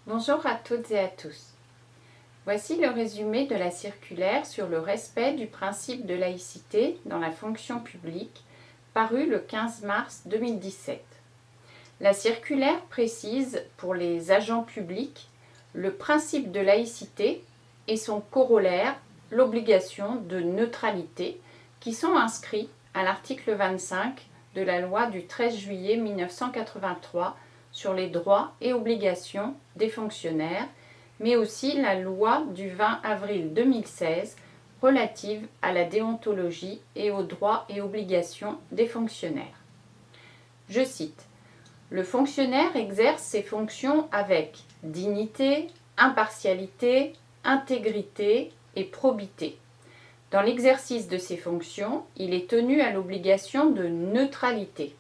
Bonjour à toutes et à tous. Voici le résumé de la circulaire sur le respect du principe de laïcité dans la fonction publique, parue le 15 mars 2017. La circulaire précise pour les agents publics le principe de laïcité et son corollaire, l'obligation de neutralité, qui sont inscrits à l'article 25 de la loi du 13 juillet 1983 sur les droits et obligations des fonctionnaires, mais aussi la loi du 20 avril 2016 relative à la déontologie et aux droits et obligations des fonctionnaires. Je cite: « Le fonctionnaire exerce ses fonctions avec dignité, impartialité, intégrité et probité. Dans l'exercice de ses fonctions, il est tenu à l'obligation de neutralité.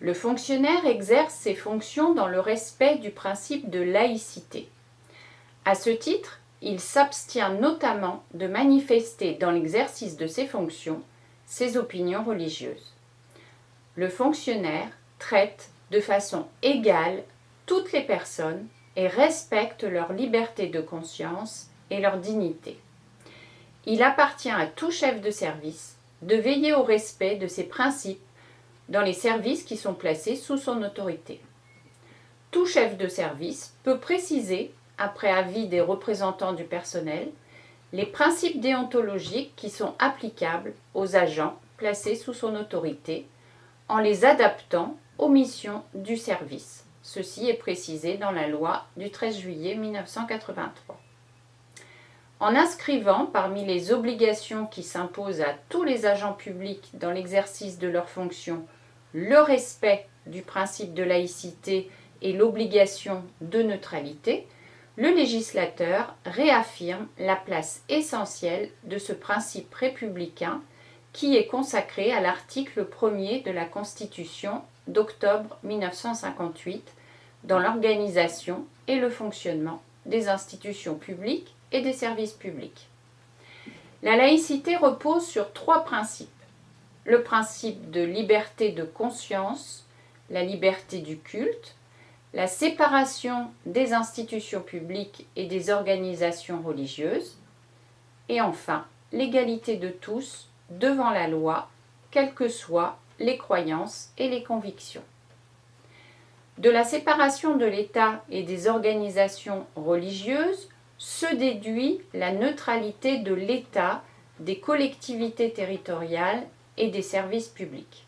Le fonctionnaire exerce ses fonctions dans le respect du principe de laïcité. À ce titre, il s'abstient notamment de manifester dans l'exercice de ses fonctions ses opinions religieuses. Le fonctionnaire traite de façon égale toutes les personnes et respecte leur liberté de conscience et leur dignité. Il appartient à tout chef de service de veiller au respect de ces principes dans les services qui sont placés sous son autorité. Tout chef de service peut préciser, après avis des représentants du personnel, les principes déontologiques qui sont applicables aux agents placés sous son autorité, en les adaptant aux missions du service. Ceci est précisé dans la loi du 13 juillet 1983. En inscrivant parmi les obligations qui s'imposent à tous les agents publics dans l'exercice de leurs fonctions le respect du principe de laïcité et l'obligation de neutralité, le législateur réaffirme la place essentielle de ce principe républicain qui est consacré à l'article 1er de la Constitution d'octobre 1958 dans l'organisation et le fonctionnement des institutions publiques et des services publics. La laïcité repose sur 3 principes. Le principe de liberté de conscience, la liberté du culte, la séparation des institutions publiques et des organisations religieuses, et enfin l'égalité de tous devant la loi, quelles que soient les croyances et les convictions. De la séparation de l'État et des organisations religieuses se déduit la neutralité de l'État, des collectivités territoriales et des services publics.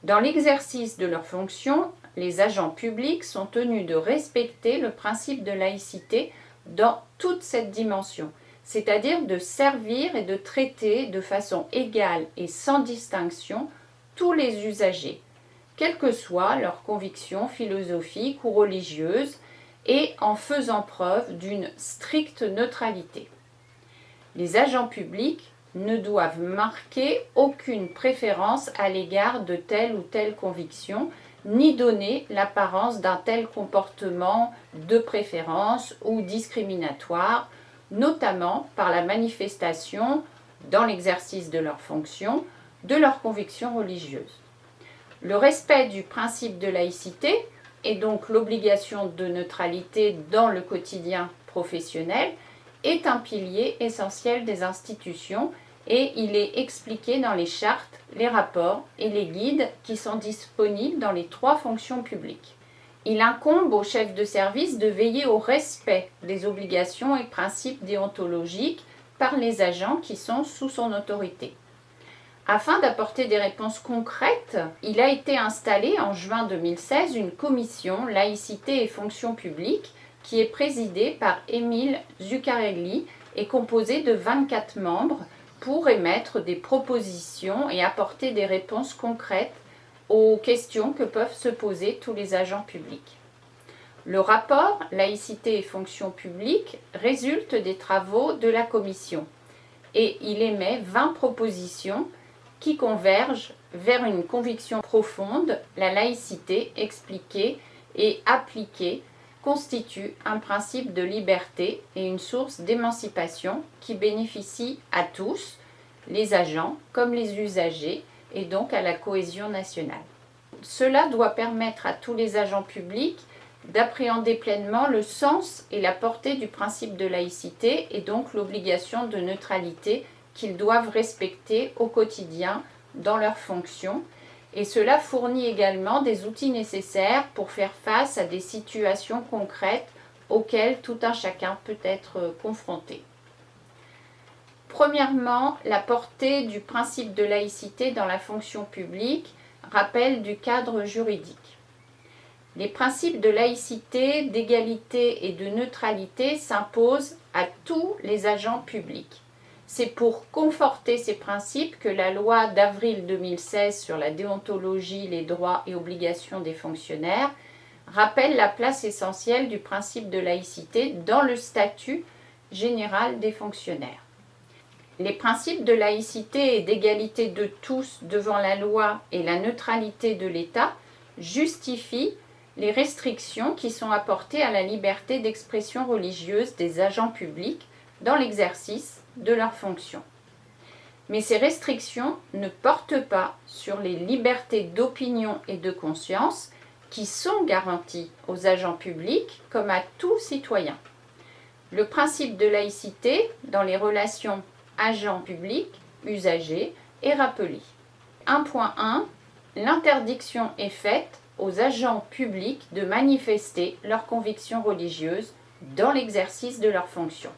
Dans l'exercice de leurs fonctions, les agents publics sont tenus de respecter le principe de laïcité dans toute cette dimension, c'est-à-dire de servir et de traiter de façon égale et sans distinction tous les usagers, quelles que soient leurs convictions philosophiques ou religieuses, et en faisant preuve d'une stricte neutralité. Les agents publics ne doivent marquer aucune préférence à l'égard de telle ou telle conviction, ni donner l'apparence d'un tel comportement de préférence ou discriminatoire, notamment par la manifestation, dans l'exercice de leurs fonctions, de leurs convictions religieuses. Le respect du principe de laïcité, et donc l'obligation de neutralité dans le quotidien professionnel, est un pilier essentiel des institutions et il est expliqué dans les chartes, les rapports et les guides qui sont disponibles dans les 3 fonctions publiques. Il incombe au chef de service de veiller au respect des obligations et principes déontologiques par les agents qui sont sous son autorité. Afin d'apporter des réponses concrètes, il a été installé en juin 2016 une commission laïcité et fonction publique qui est présidée par Émile Zuccarelli et composée de 24 membres pour émettre des propositions et apporter des réponses concrètes aux questions que peuvent se poser tous les agents publics. Le rapport laïcité et fonction publique résulte des travaux de la commission et il émet 20 propositions qui convergent vers une conviction profonde: la laïcité expliquée et appliquée constitue un principe de liberté et une source d'émancipation qui bénéficie à tous, les agents comme les usagers, et donc à la cohésion nationale. Cela doit permettre à tous les agents publics d'appréhender pleinement le sens et la portée du principe de laïcité et donc l'obligation de neutralité qu'ils doivent respecter au quotidien dans leurs fonctions. Et cela fournit également des outils nécessaires pour faire face à des situations concrètes auxquelles tout un chacun peut être confronté. Premièrement, la portée du principe de laïcité dans la fonction publique, rappel du cadre juridique. Les principes de laïcité, d'égalité et de neutralité s'imposent à tous les agents publics. C'est pour conforter ces principes que la loi d'avril 2016 sur la déontologie, les droits et obligations des fonctionnaires rappelle la place essentielle du principe de laïcité dans le statut général des fonctionnaires. Les principes de laïcité et d'égalité de tous devant la loi et la neutralité de l'État justifient les restrictions qui sont apportées à la liberté d'expression religieuse des agents publics dans l'exercice de leurs fonctions. Mais ces restrictions ne portent pas sur les libertés d'opinion et de conscience qui sont garanties aux agents publics comme à tout citoyen. Le principe de laïcité dans les relations agents publics, usagers est rappelé. 1.1. L'interdiction est faite aux agents publics de manifester leurs convictions religieuses dans l'exercice de leurs fonctions.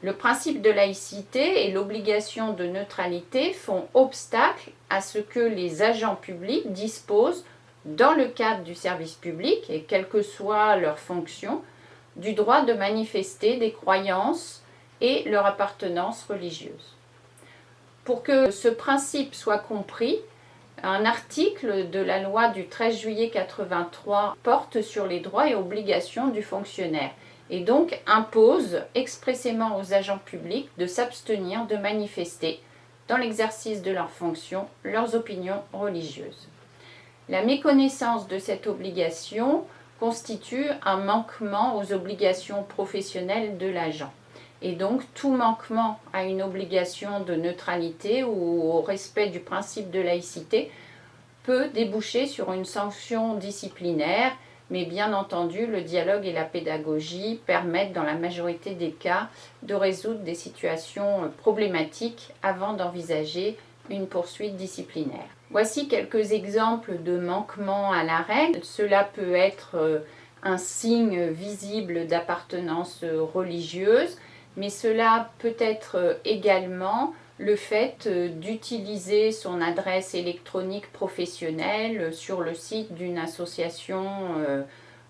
Le principe de laïcité et l'obligation de neutralité font obstacle à ce que les agents publics disposent, dans le cadre du service public et quelle que soit leur fonction, du droit de manifester des croyances et leur appartenance religieuse. Pour que ce principe soit compris, un article de la loi du 13 juillet 1983 porte sur les droits et obligations du fonctionnaire et donc impose expressément aux agents publics de s'abstenir de manifester, dans l'exercice de leurs fonctions, leurs opinions religieuses. La méconnaissance de cette obligation constitue un manquement aux obligations professionnelles de l'agent. Et donc, tout manquement à une obligation de neutralité ou au respect du principe de laïcité peut déboucher sur une sanction disciplinaire, mais bien entendu, le dialogue et la pédagogie permettent, dans la majorité des cas, de résoudre des situations problématiques avant d'envisager une poursuite disciplinaire. Voici quelques exemples de manquements à la règle. Cela peut être un signe visible d'appartenance religieuse, mais cela peut être également le fait d'utiliser son adresse électronique professionnelle sur le site d'une association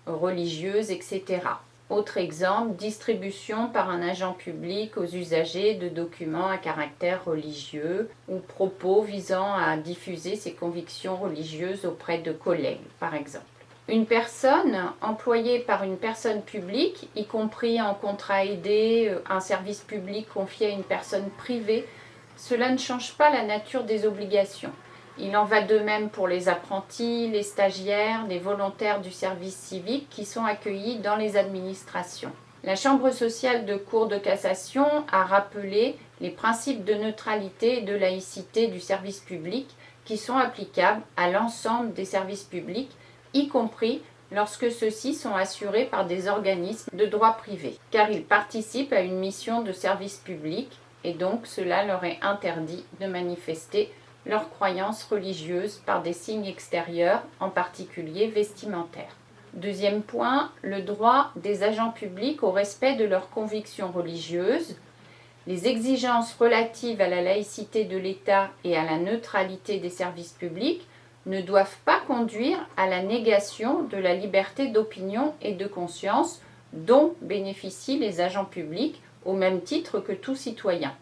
religieuse, etc. Autre exemple, distribution par un agent public aux usagers de documents à caractère religieux ou propos visant à diffuser ses convictions religieuses auprès de collègues, par exemple. Une personne employée par une personne publique, y compris en contrat aidé, un service public confié à une personne privée, cela ne change pas la nature des obligations. Il en va de même pour les apprentis, les stagiaires, les volontaires du service civique qui sont accueillis dans les administrations. La Chambre sociale de Cour de cassation a rappelé les principes de neutralité et de laïcité du service public qui sont applicables à l'ensemble des services publics, y compris lorsque ceux-ci sont assurés par des organismes de droit privé, car ils participent à une mission de service public et donc cela leur est interdit de manifester leurs croyances religieuses par des signes extérieurs, en particulier vestimentaires. Deuxième point, le droit des agents publics au respect de leurs convictions religieuses. Les exigences relatives à la laïcité de l'État et à la neutralité des services publics ne doivent pas conduire à la négation de la liberté d'opinion et de conscience dont bénéficient les agents publics au même titre que tout citoyen.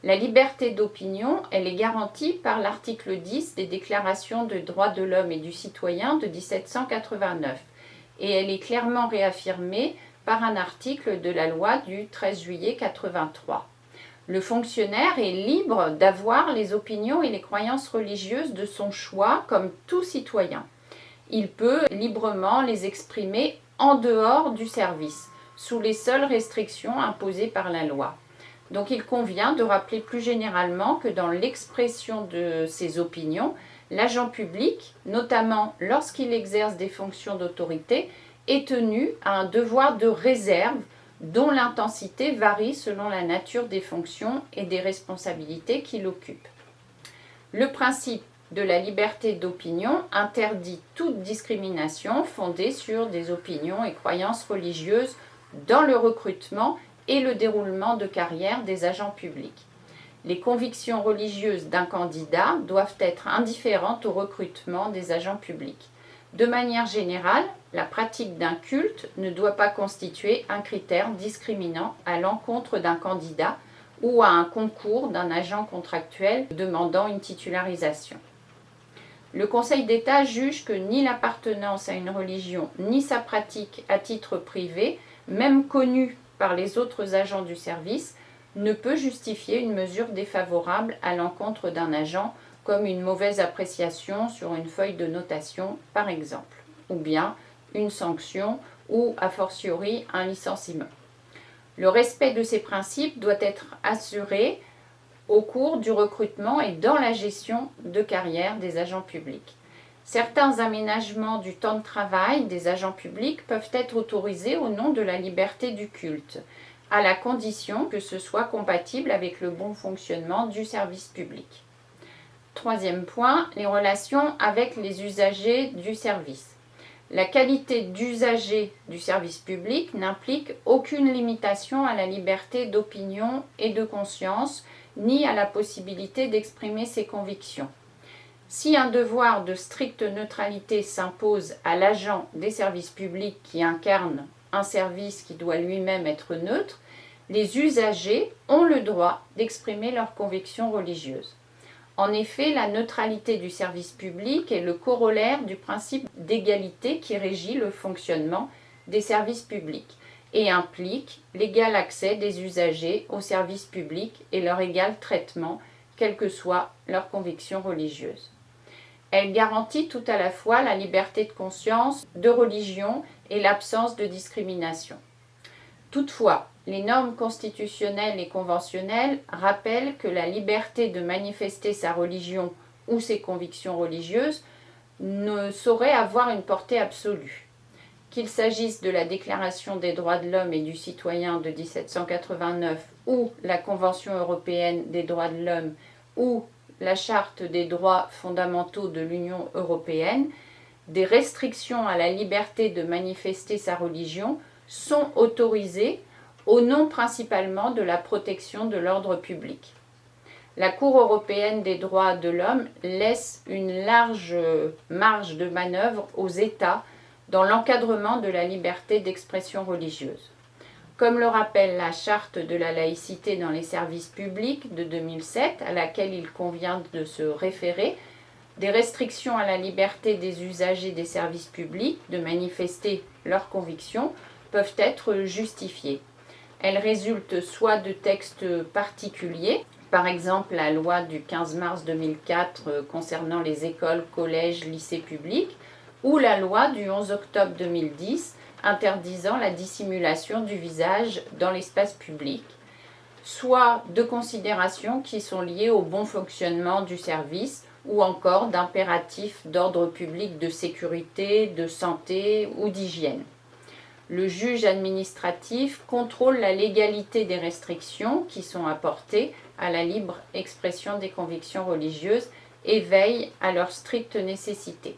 La liberté d'opinion, elle est garantie par l'article 10 des Déclarations des droits de l'homme et du citoyen de 1789 et elle est clairement réaffirmée par un article de la loi du 13 juillet 1983. Le fonctionnaire est libre d'avoir les opinions et les croyances religieuses de son choix comme tout citoyen. Il peut librement les exprimer en dehors du service, sous les seules restrictions imposées par la loi. Donc il convient de rappeler plus généralement que dans l'expression de ses opinions, l'agent public, notamment lorsqu'il exerce des fonctions d'autorité, est tenu à un devoir de réserve dont l'intensité varie selon la nature des fonctions et des responsabilités qu'il occupe. Le principe de la liberté d'opinion interdit toute discrimination fondée sur des opinions et croyances religieuses dans le recrutement et le déroulement de carrière des agents publics. Les convictions religieuses d'un candidat doivent être indifférentes au recrutement des agents publics. De manière générale, la pratique d'un culte ne doit pas constituer un critère discriminant à l'encontre d'un candidat ou à un concours d'un agent contractuel demandant une titularisation. Le Conseil d'État juge que ni l'appartenance à une religion ni sa pratique à titre privé, même connue par les autres agents du service, ne peut justifier une mesure défavorable à l'encontre d'un agent, comme une mauvaise appréciation sur une feuille de notation par exemple, ou bien une sanction ou a fortiori un licenciement. Le respect de ces principes doit être assuré au cours du recrutement et dans la gestion de carrière des agents publics. Certains aménagements du temps de travail des agents publics peuvent être autorisés au nom de la liberté du culte, à la condition que ce soit compatible avec le bon fonctionnement du service public. Troisième point, les relations avec les usagers du service. La qualité d'usager du service public n'implique aucune limitation à la liberté d'opinion et de conscience, ni à la possibilité d'exprimer ses convictions. Si un devoir de stricte neutralité s'impose à l'agent des services publics qui incarne un service qui doit lui-même être neutre, les usagers ont le droit d'exprimer leurs convictions religieuses. En effet, la neutralité du service public est le corollaire du principe d'égalité qui régit le fonctionnement des services publics et implique l'égal accès des usagers aux services publics et leur égal traitement, quelle que soit leur conviction religieuse. Elle garantit tout à la fois la liberté de conscience, de religion et l'absence de discrimination. Toutefois, les normes constitutionnelles et conventionnelles rappellent que la liberté de manifester sa religion ou ses convictions religieuses ne saurait avoir une portée absolue. Qu'il s'agisse de la Déclaration des droits de l'homme et du citoyen de 1789 ou la Convention européenne des droits de l'homme ou la Charte des droits fondamentaux de l'Union européenne, des restrictions à la liberté de manifester sa religion sont autorisées au nom principalement de la protection de l'ordre public. La Cour européenne des droits de l'homme laisse une large marge de manœuvre aux États dans l'encadrement de la liberté d'expression religieuse. Comme le rappelle la Charte de la laïcité dans les services publics de 2007, à laquelle il convient de se référer, des restrictions à la liberté des usagers des services publics de manifester leurs convictions peuvent être justifiées. Elles résultent soit de textes particuliers, par exemple la loi du 15 mars 2004 concernant les écoles, collèges, lycées publics, ou la loi du 11 octobre 2010 interdisant la dissimulation du visage dans l'espace public, soit de considérations qui sont liées au bon fonctionnement du service ou encore d'impératifs d'ordre public de sécurité, de santé ou d'hygiène. Le juge administratif contrôle la légalité des restrictions qui sont apportées à la libre expression des convictions religieuses et veille à leur stricte nécessité.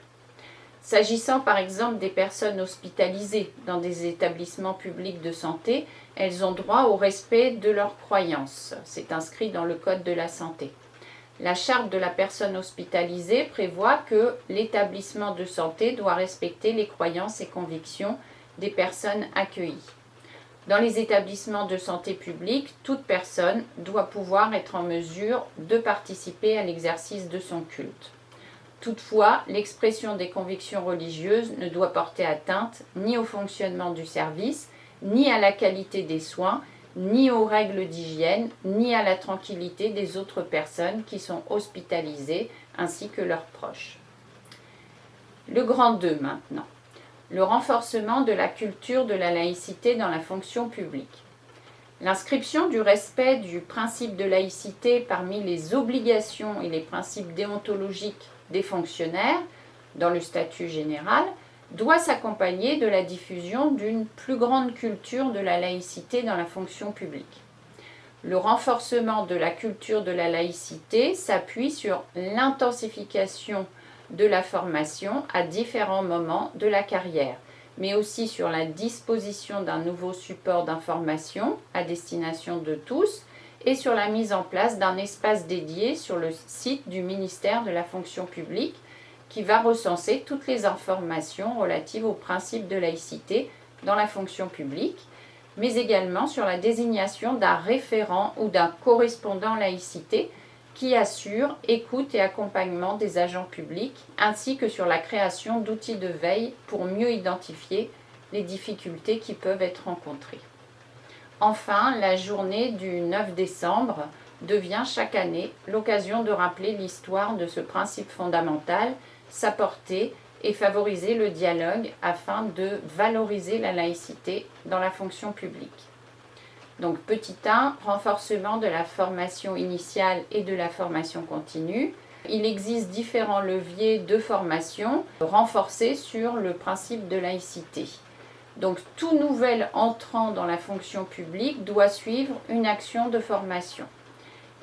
S'agissant par exemple des personnes hospitalisées dans des établissements publics de santé, elles ont droit au respect de leurs croyances. C'est inscrit dans le Code de la santé. La charte de la personne hospitalisée prévoit que l'établissement de santé doit respecter les croyances et convictions des personnes accueillies. Dans les établissements de santé publique, toute personne doit pouvoir être en mesure de participer à l'exercice de son culte. Toutefois, l'expression des convictions religieuses ne doit porter atteinte ni au fonctionnement du service, ni à la qualité des soins, ni aux règles d'hygiène, ni à la tranquillité des autres personnes qui sont hospitalisées, ainsi que leurs proches. Le grand 2 maintenant. Le renforcement de la culture de la laïcité dans la fonction publique. L'inscription du respect du principe de laïcité parmi les obligations et les principes déontologiques des fonctionnaires dans le statut général doit s'accompagner de la diffusion d'une plus grande culture de la laïcité dans la fonction publique. Le renforcement de la culture de la laïcité s'appuie sur l'intensification de la formation à différents moments de la carrière, mais aussi sur la disposition d'un nouveau support d'information à destination de tous et sur la mise en place d'un espace dédié sur le site du ministère de la fonction publique qui va recenser toutes les informations relatives aux principes de laïcité dans la fonction publique, mais également sur la désignation d'un référent ou d'un correspondant laïcité qui assure écoute et accompagnement des agents publics, ainsi que sur la création d'outils de veille pour mieux identifier les difficultés qui peuvent être rencontrées. Enfin, la journée du 9 décembre devient chaque année l'occasion de rappeler l'histoire de ce principe fondamental, sa portée et favoriser le dialogue afin de valoriser la laïcité dans la fonction publique. Donc petit 1, renforcement de la formation initiale et de la formation continue. Il existe différents leviers de formation renforcés sur le principe de laïcité. Donc tout nouvel entrant dans la fonction publique doit suivre une action de formation.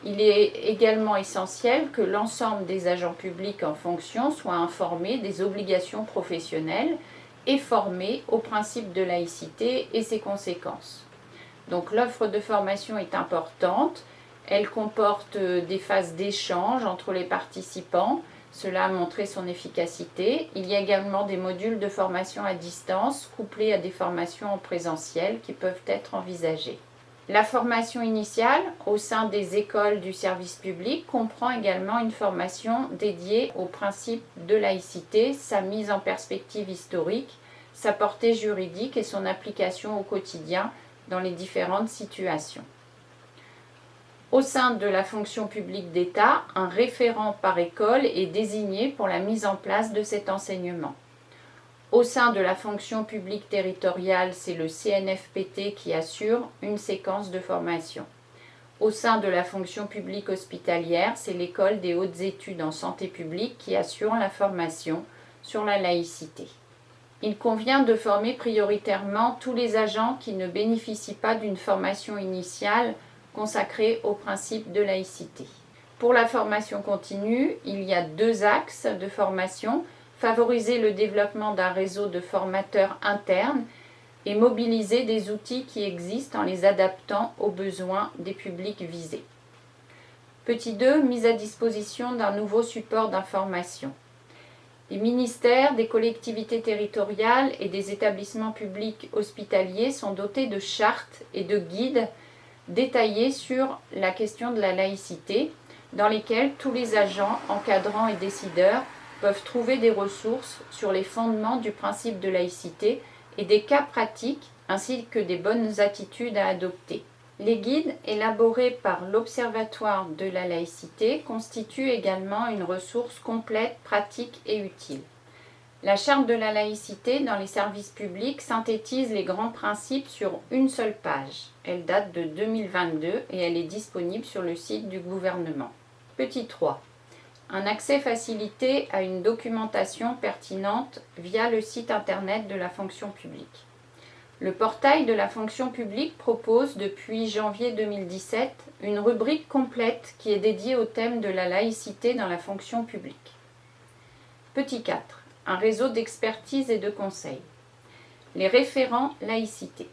Il est également essentiel que l'ensemble des agents publics en fonction soient informés des obligations professionnelles et formés au principe de laïcité et ses conséquences. Donc l'offre de formation est importante, elle comporte des phases d'échange entre les participants, cela a montré son efficacité. Il y a également des modules de formation à distance couplés à des formations en présentiel qui peuvent être envisagées. La formation initiale au sein des écoles du service public comprend également une formation dédiée au principe de laïcité, sa mise en perspective historique, sa portée juridique et son application au quotidien dans les différentes situations. Au sein de la fonction publique d'État, un référent par école est désigné pour la mise en place de cet enseignement. Au sein de la fonction publique territoriale, c'est le CNFPT qui assure une séquence de formation. Au sein de la fonction publique hospitalière, c'est l'École des hautes études en santé publique qui assure la formation sur la laïcité. Il convient de former prioritairement tous les agents qui ne bénéficient pas d'une formation initiale consacrée au principe de laïcité. Pour la formation continue, il y a 2 axes de formation: favoriser le développement d'un réseau de formateurs internes et mobiliser des outils qui existent en les adaptant aux besoins des publics visés. Petit 2, mise à disposition d'un nouveau support d'information. Les ministères, des collectivités territoriales et des établissements publics hospitaliers sont dotés de chartes et de guides détaillés sur la question de la laïcité, dans lesquels tous les agents, encadrants et décideurs peuvent trouver des ressources sur les fondements du principe de laïcité et des cas pratiques ainsi que des bonnes attitudes à adopter. Les guides élaborés par l'Observatoire de la laïcité constituent également une ressource complète, pratique et utile. La Charte de la laïcité dans les services publics synthétise les grands principes sur une seule page. Elle date de 2022 et elle est disponible sur le site du gouvernement. Petit 3. Un accès facilité à une documentation pertinente via le site internet de la fonction publique. Le portail de la fonction publique propose depuis janvier 2017 une rubrique complète qui est dédiée au thème de la laïcité dans la fonction publique. Petit 4. Un réseau d'expertise et de conseil. Les référents laïcité.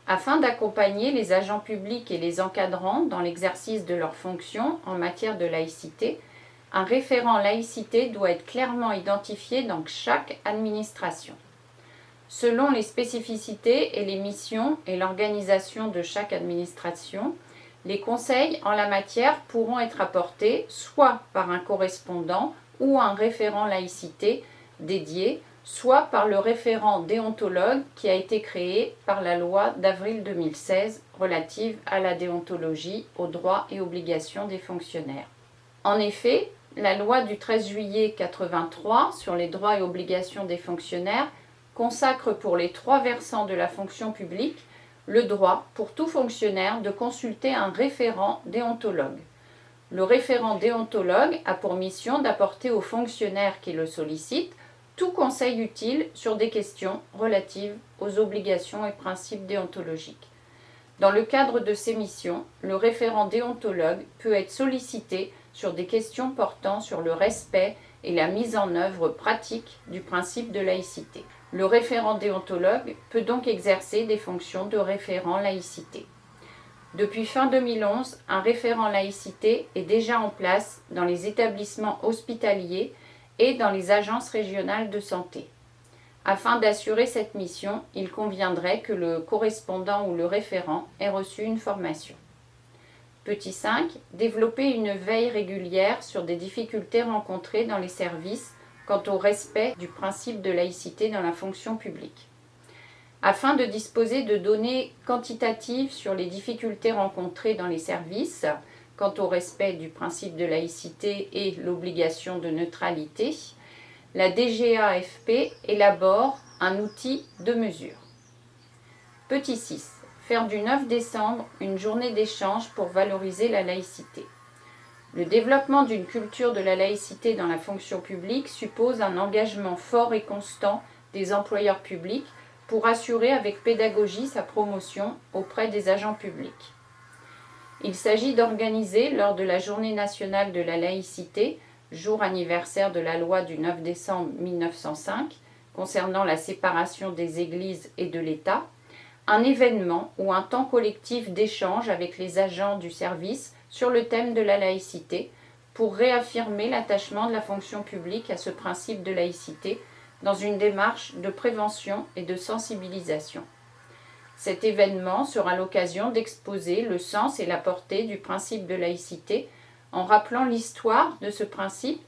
Afin d'accompagner les agents publics et les encadrants dans l'exercice de leurs fonctions en matière de laïcité, un référent laïcité doit être clairement identifié dans chaque administration. Selon les spécificités et les missions et l'organisation de chaque administration, les conseils en la matière pourront être apportés soit par un correspondant ou un référent laïcité dédié, soit par le référent déontologue qui a été créé par la loi d'avril 2016 relative à la déontologie, aux droits et obligations des fonctionnaires. En effet, la loi du 13 juillet 83 sur les droits et obligations des fonctionnaires consacre pour les 3 versants de la fonction publique le droit pour tout fonctionnaire de consulter un référent déontologue. Le référent déontologue a pour mission d'apporter aux fonctionnaires qui le sollicitent tout conseil utile sur des questions relatives aux obligations et principes déontologiques. Dans le cadre de ces missions, le référent déontologue peut être sollicité sur des questions portant sur le respect et la mise en œuvre pratique du principe de laïcité. Le référent déontologue peut donc exercer des fonctions de référent laïcité. Depuis fin 2011, un référent laïcité est déjà en place dans les établissements hospitaliers et dans les agences régionales de santé. Afin d'assurer cette mission, il conviendrait que le correspondant ou le référent ait reçu une formation. Petit 5. Développer une veille régulière sur des difficultés rencontrées dans les services quant au respect du principe de laïcité dans la fonction publique. Afin de disposer de données quantitatives sur les difficultés rencontrées dans les services quant au respect du principe de laïcité et l'obligation de neutralité, la DGAFP élabore un outil de mesure. Petit 6. Faire du 9 décembre une journée d'échange pour valoriser la laïcité. Le développement d'une culture de la laïcité dans la fonction publique suppose un engagement fort et constant des employeurs publics pour assurer avec pédagogie sa promotion auprès des agents publics. Il s'agit d'organiser, lors de la Journée nationale de la laïcité, jour anniversaire de la loi du 9 décembre 1905 concernant la séparation des églises et de l'État, un événement ou un temps collectif d'échange avec les agents du service sur le thème de la laïcité pour réaffirmer l'attachement de la fonction publique à ce principe de laïcité dans une démarche de prévention et de sensibilisation. Cet événement sera l'occasion d'exposer le sens et la portée du principe de laïcité en rappelant l'histoire de ce principe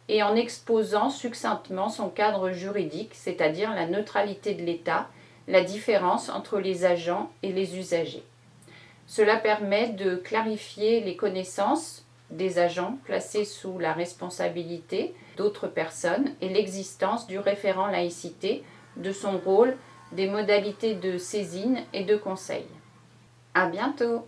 et en exposant succinctement son cadre juridique, c'est-à-dire la neutralité de l'État, la différence entre les agents et les usagers. Cela permet de clarifier les connaissances des agents placés sous la responsabilité d'autres personnes et l'existence du référent laïcité, de son rôle, des modalités de saisine et de conseil. À bientôt!